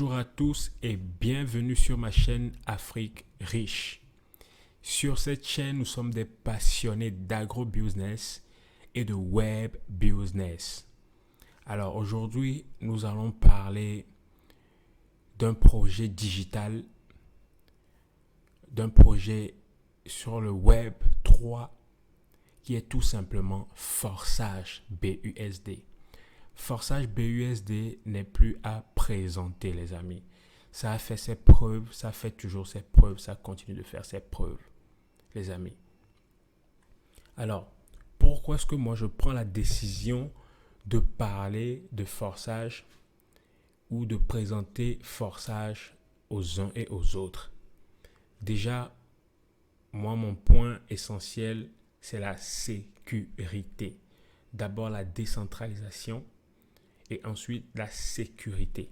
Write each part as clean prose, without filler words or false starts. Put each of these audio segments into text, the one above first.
Bonjour à tous et bienvenue sur ma chaîne Afrique Riche. Sur cette chaîne, nous sommes des passionnés d'agro-business et de web business. Alors aujourd'hui, nous allons parler d'un projet digital, d'un projet sur le web 3 qui est tout simplement Forsage BUSD. Forsage BUSD n'est plus à présenter, les amis. Ça a fait ses preuves, ça fait toujours ses preuves, ça continue de faire ses preuves, les amis. Alors, pourquoi est-ce que moi je prends la décision de parler de Forsage ou de présenter Forsage aux uns et aux autres? Déjà, moi, mon point essentiel, c'est la sécurité. D'abord, la décentralisation et ensuite la sécurité.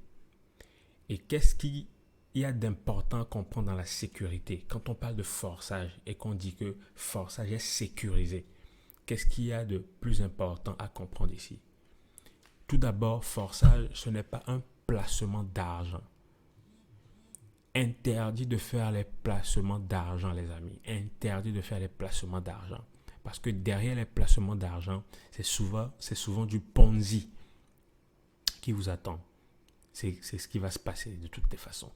Et qu'est-ce qu'il y a d'important à comprendre dans la sécurité? Quand on parle de forçage et qu'on dit que forçage est sécurisé, qu'est-ce qu'il y a de plus important à comprendre ici? Tout d'abord, forçage, ce n'est pas un placement d'argent. Interdit de faire les placements d'argent, les amis. Interdit de faire les placements d'argent. Parce que derrière les placements d'argent, c'est souvent du Ponzi qui vous attend. C'est ce qui va se passer de toutes les façons.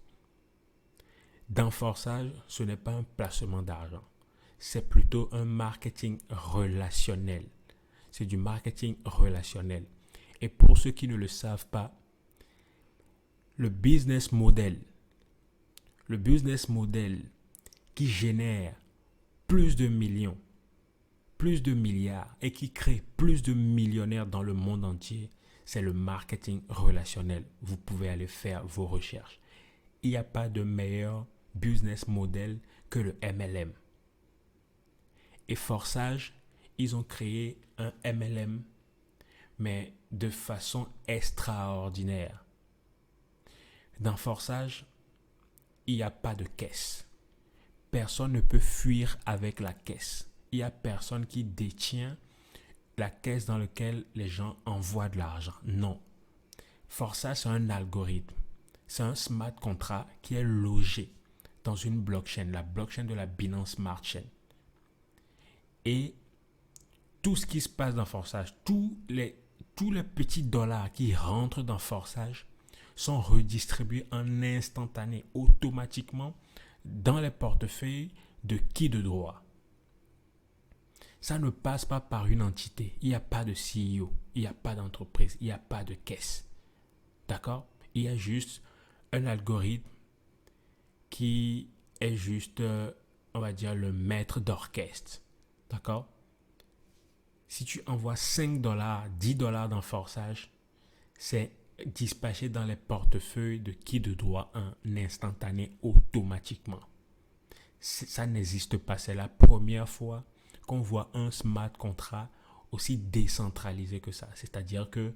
Dans Forsage, ce n'est pas un placement d'argent. C'est plutôt un marketing relationnel. C'est du marketing relationnel. Et pour ceux qui ne le savent pas, le business model qui génère plus de millions, plus de milliards et qui crée plus de millionnaires dans le monde entier, c'est le marketing relationnel. Vous pouvez aller faire vos recherches. Il n'y a pas de meilleur business model que le MLM. Et Forsage, ils ont créé un MLM, mais de façon extraordinaire. Dans Forsage, il n'y a pas de caisse. Personne ne peut fuir avec la caisse. Il n'y a personne qui détient la caisse dans laquelle les gens envoient de l'argent. Non. Forsage, c'est un algorithme. C'est un smart contract qui est logé dans une blockchain, la blockchain de la Binance Smart Chain. Et tout ce qui se passe dans Forsage, tous les petits dollars qui rentrent dans Forsage sont redistribués en instantané, automatiquement, dans les portefeuilles de qui de droit. Ça ne passe pas par une entité. Il n'y a pas de CEO, il n'y a pas d'entreprise, il n'y a pas de caisse. D'accord? Il y a juste un algorithme qui est juste, on va dire, le maître d'orchestre. D'accord? Si tu envoies 5 dollars, 10 dollars dans Forsage, c'est dispatché dans les portefeuilles de qui de droit en instantané automatiquement. Ça n'existe pas. C'est la première fois qu'on voit un smart contract aussi décentralisé que ça. C'est-à-dire que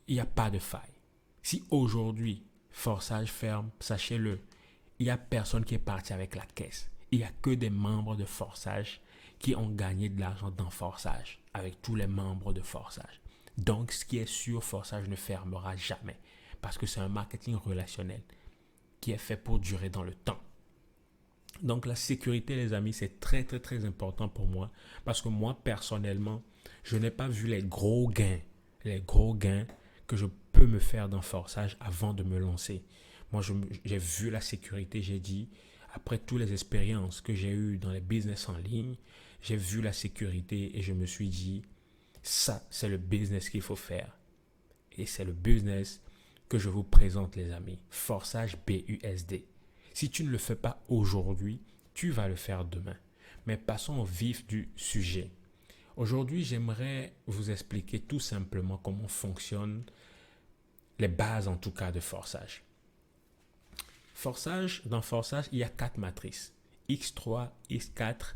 il n'y a pas de faille. Si aujourd'hui, Forsage ferme, sachez-le, il n'y a personne qui est parti avec la caisse. Il n'y a que des membres de Forsage qui ont gagné de l'argent dans Forsage, avec tous les membres de Forsage. Donc, ce qui est sûr, Forsage ne fermera jamais, parce que c'est un marketing relationnel qui est fait pour durer dans le temps. Donc, la sécurité, les amis, c'est très, très, très important pour moi, parce que moi, personnellement, je n'ai pas vu les gros gains que je peux me faire dans Forsage avant de me lancer. Moi, j'ai vu la sécurité, j'ai dit, après toutes les expériences que j'ai eues dans les business en ligne, j'ai vu la sécurité et je me suis dit, ça, c'est le business qu'il faut faire. Et c'est le business que je vous présente, les amis. Forsage BUSD. Si tu ne le fais pas aujourd'hui, tu vas le faire demain. Mais passons au vif du sujet. Aujourd'hui, j'aimerais vous expliquer tout simplement comment fonctionnent les bases, en tout cas, de Forsage. Dans Forsage, il y a 4 matrices. X3, X4,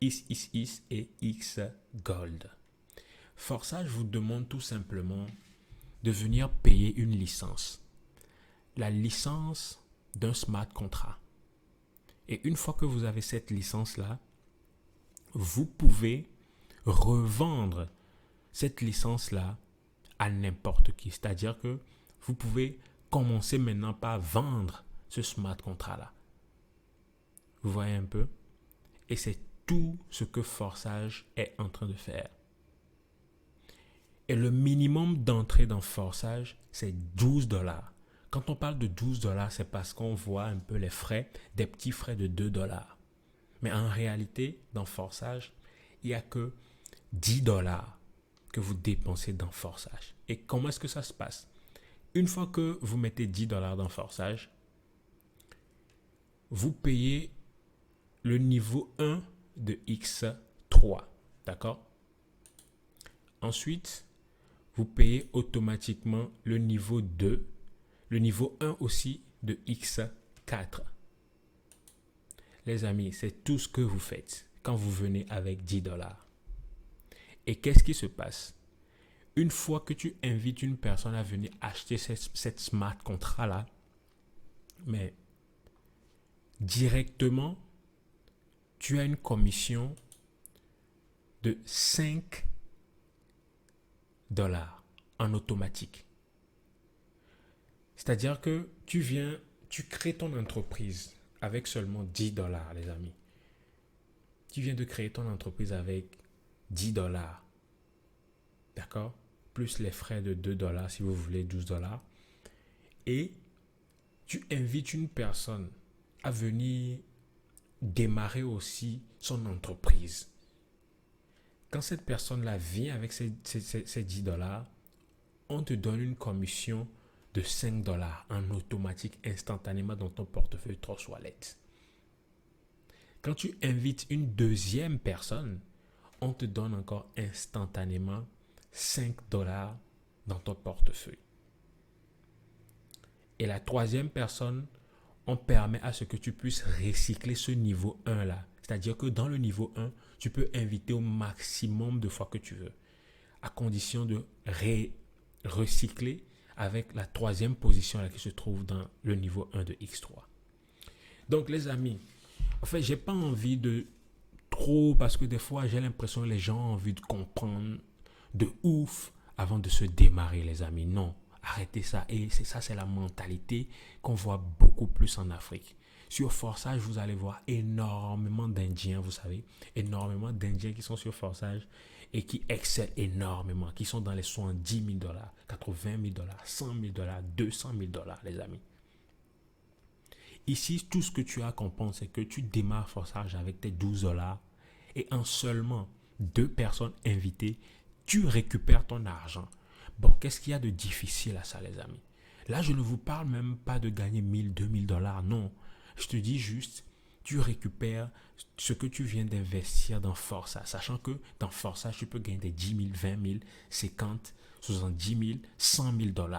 X et X Gold. Forsage vous demande tout simplement de venir payer une licence. La licence d'un smart contract. Et une fois que vous avez cette licence-là, vous pouvez revendre cette licence-là à n'importe qui. C'est-à-dire que vous pouvez commencez maintenant par vendre ce smart contract-là. Vous voyez un peu? Et c'est tout ce que Forsage est en train de faire. Et le minimum d'entrée dans Forsage, c'est 12 $. Quand on parle de 12 $, c'est parce qu'on voit un peu les frais, des petits frais de 2 $. Mais en réalité, dans Forsage, il n'y a que 10 $ que vous dépensez dans Forsage. Et comment est-ce que ça se passe? Une fois que vous mettez 10 $ dans Forsage, vous payez le niveau 1 de X3. D'accord? Ensuite, vous payez automatiquement le niveau 2, le niveau 1 aussi de X4. Les amis, c'est tout ce que vous faites quand vous venez avec 10 $. Et qu'est-ce qui se passe? Une fois que tu invites une personne à venir acheter cette smart contrat-là, mais directement, tu as une commission de 5 $ en automatique. C'est-à-dire que tu crées ton entreprise avec seulement 10 $, les amis. Tu viens de créer ton entreprise avec 10 $. D'accord? Plus les frais de 2 $ si vous voulez 12 $. Et tu invites une personne à venir démarrer aussi son entreprise. Quand cette personne-là vient avec ces 10 $, on te donne une commission de 5 $ en automatique instantanément dans ton portefeuille Trust Wallet. Quand tu invites une deuxième personne, on te donne encore instantanément 5 $ dans ton portefeuille. Et la troisième personne, on permet à ce que tu puisses recycler ce niveau 1 là. C'est-à-dire que dans le niveau 1, tu peux inviter au maximum de fois que tu veux, à condition de recycler avec la troisième position là qui se trouve dans le niveau 1 de X3. Donc les amis, en fait, j'ai pas envie de trop, parce que des fois, j'ai l'impression que les gens ont envie de comprendre de ouf avant de se démarrer, les amis. Non, arrêtez ça. Et c'est la mentalité qu'on voit beaucoup plus en Afrique. Sur Forsage, vous allez voir énormément d'Indiens, vous savez, énormément d'Indiens qui sont sur Forsage et qui excellent énormément, qui sont dans les 70 000 $, 80 000 $, 100 000 $, 200 000 $, les amis. Ici, tout ce que tu as à comprendre, c'est que tu démarres Forsage avec tes 12 $ et en seulement 2 personnes invitées, tu récupères ton argent. Bon, qu'est-ce qu'il y a de difficile à ça, les amis? Là, je ne vous parle même pas de gagner 1000, 2000 $, non. Je te dis juste, tu récupères ce que tu viens d'investir dans Forsage, sachant que dans Forsage, tu peux gagner des 10 000, 20 000, 50, 70 000, 100 000 $.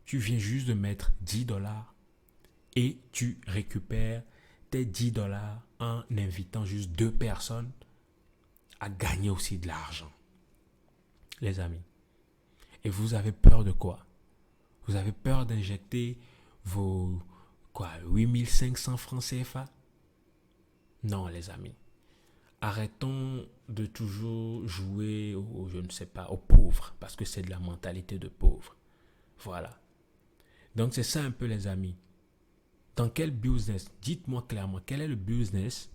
Tu viens juste de mettre 10 $ et tu récupères tes 10 $ en invitant juste 2 personnes à gagner aussi de l'argent. Les amis. Et vous avez peur de quoi? Vous avez peur d'injecter vos 8500 francs CFA? Non, les amis. Arrêtons de toujours jouer je ne sais pas, aux pauvres, parce que c'est de la mentalité de pauvre. Voilà. Donc c'est ça un peu, les amis. Dans quel business, dites-moi clairement, quel est le business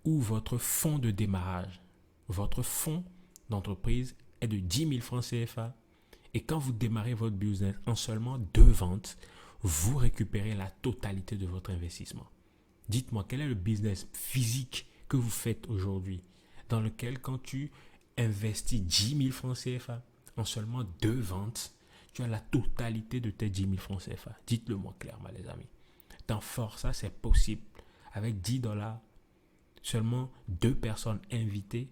où votre fonds de démarrage, votre fonds d'entreprise est de 10 000 francs CFA et quand vous démarrez votre business en seulement 2 ventes, vous récupérez la totalité de votre investissement. Dites-moi, quel est le business physique que vous faites aujourd'hui dans lequel quand tu investis 10 000 francs CFA en seulement 2 ventes, tu as la totalité de tes 10 000 francs CFA. Dites-le moi clairement, les amis. Dans Forsage, c'est possible. Avec 10 $, seulement 2 personnes invitées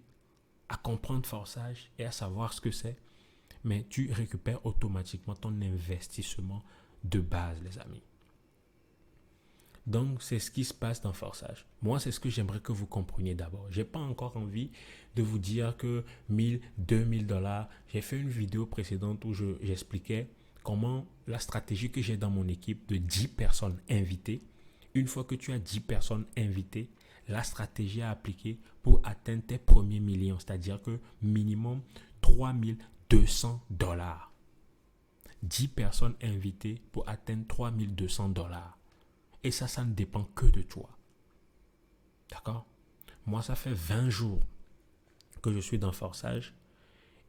à comprendre Forsage et à savoir ce que c'est. Mais tu récupères automatiquement ton investissement de base, les amis. Donc, c'est ce qui se passe dans Forsage. Moi, c'est ce que j'aimerais que vous compreniez d'abord. Je n'ai pas encore envie de vous dire que 1000, 2000 $. J'ai fait une vidéo précédente où j'expliquais comment la stratégie que j'ai dans mon équipe de 10 personnes invitées, une fois que tu as 10 personnes invitées, la stratégie à appliquer pour atteindre tes premiers millions, c'est-à-dire que minimum 3200 $. 10 personnes invitées pour atteindre 3200 $. Et ça ne dépend que de toi. D'accord? Moi, ça fait 20 jours que je suis dans Forçage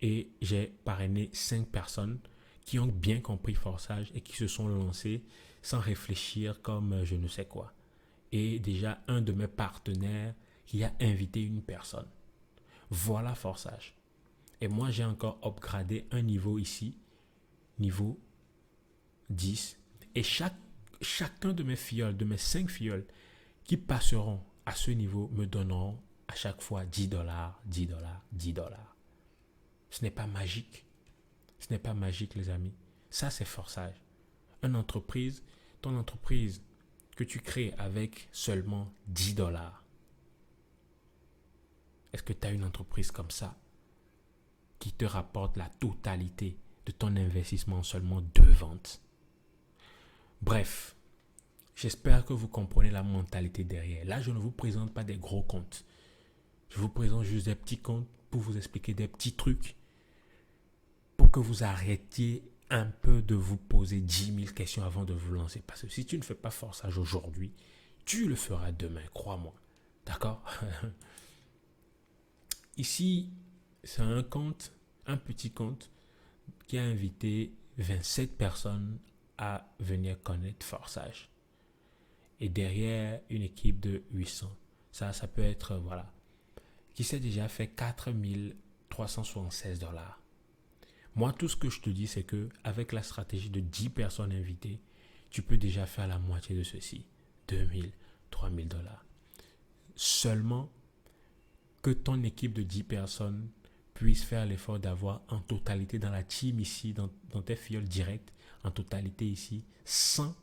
et j'ai parrainé 5 personnes qui ont bien compris Forçage et qui se sont lancées sans réfléchir comme je ne sais quoi. Et déjà, un de mes partenaires qui a invité une personne. Voilà Forçage. Et moi, j'ai encore upgradé un niveau ici, niveau 10. Et chacun de mes filleuls, de mes 5 filleuls qui passeront à ce niveau me donneront à chaque fois 10 dollars, 10 dollars, 10 dollars. Ce n'est pas magique. Ce n'est pas magique, les amis. Ça, c'est Forçage. Ton entreprise que tu crées avec seulement 10 dollars. Est-ce que tu as une entreprise comme ça qui te rapporte la totalité de ton investissement en seulement 2 ventes? Bref, j'espère que vous comprenez la mentalité derrière. Là, je ne vous présente pas des gros comptes. Je vous présente juste des petits comptes pour vous expliquer des petits trucs pour que vous arrêtiez un peu de vous poser 10 000 questions avant de vous lancer. Parce que si tu ne fais pas Forçage aujourd'hui, tu le feras demain, crois-moi. D'accord? Ici, c'est un petit compte qui a invité 27 personnes à venir connaître Forçage. Et derrière, une équipe de 800. Ça peut être, voilà, qui s'est déjà fait 4 376 $. Moi, tout ce que je te dis, c'est que avec la stratégie de 10 personnes invitées, tu peux déjà faire la moitié de ceci. 2 000, 3 000 $. Seulement que ton équipe de 10 personnes puisse faire l'effort d'avoir en totalité dans la team ici, dans tes filleuls directs, en totalité ici, 100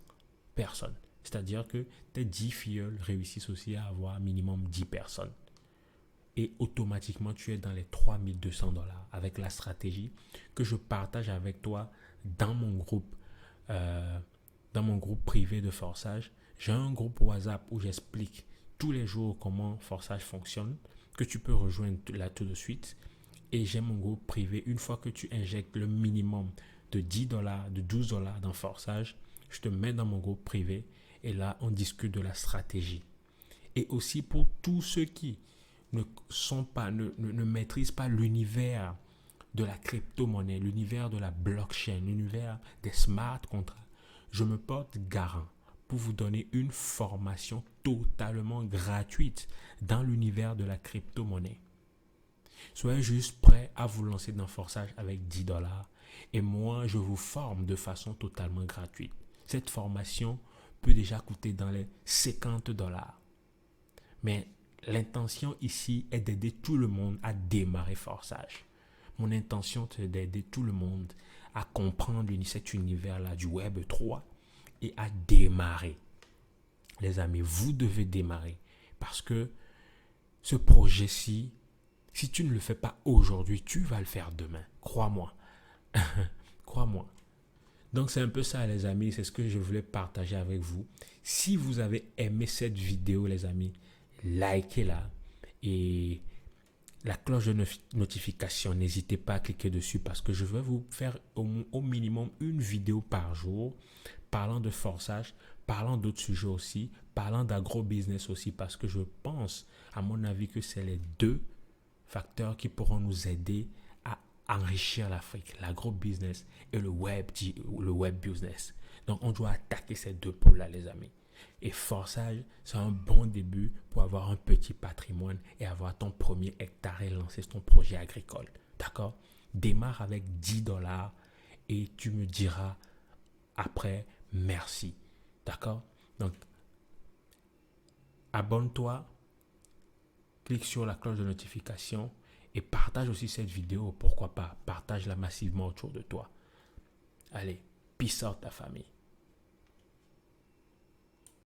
personnes. C'est-à-dire que tes 10 filleuls réussissent aussi à avoir minimum 10 personnes. Et automatiquement, tu es dans les 3200 $ avec la stratégie que je partage avec toi dans mon groupe privé de Forçage. J'ai un groupe WhatsApp où j'explique tous les jours comment Forçage fonctionne, que tu peux rejoindre là tout de suite. Et j'ai mon groupe privé. Une fois que tu injectes le minimum de 10 $, de 12 $ dans Forçage, je te mets dans mon groupe privé et là, on discute de la stratégie. Et aussi pour tous ceux qui ne maîtrisent pas l'univers de la crypto-monnaie, l'univers de la blockchain, l'univers des smart contracts, je me porte garant pour vous donner une formation totalement gratuite dans l'univers de la crypto-monnaie. Soyez juste prêts à vous lancer dans Forçage avec 10 $ et moi, je vous forme de façon totalement gratuite. Cette formation peut déjà coûter dans les 50 $. Mais l'intention ici est d'aider tout le monde à démarrer Forçage. Mon intention, c'est d'aider tout le monde à comprendre cet univers-là du Web 3 et à démarrer. Les amis, vous devez démarrer parce que ce projet-ci, si tu ne le fais pas aujourd'hui, tu vas le faire demain. Crois-moi. Crois-moi. Donc, c'est un peu ça, les amis. C'est ce que je voulais partager avec vous. Si vous avez aimé cette vidéo, les amis, likez-la et la cloche de notification, n'hésitez pas à cliquer dessus parce que je vais vous faire au minimum une vidéo par jour parlant de Forçage, parlant d'autres sujets aussi, parlant d'agro-business aussi parce que je pense, à mon avis, que c'est les deux facteurs qui pourront nous aider à enrichir l'Afrique, l'agro-business et le web business. Donc, on doit attaquer ces deux pôles-là, les amis. Et Forçage, c'est un bon début pour avoir un petit patrimoine et avoir ton premier hectare et lancer ton projet agricole. D'accord? Démarre avec 10 $ et tu me diras après merci. D'accord? Donc, abonne-toi, clique sur la cloche de notification et partage aussi cette vidéo. Pourquoi pas? Partage-la massivement autour de toi. Allez, peace out ta famille.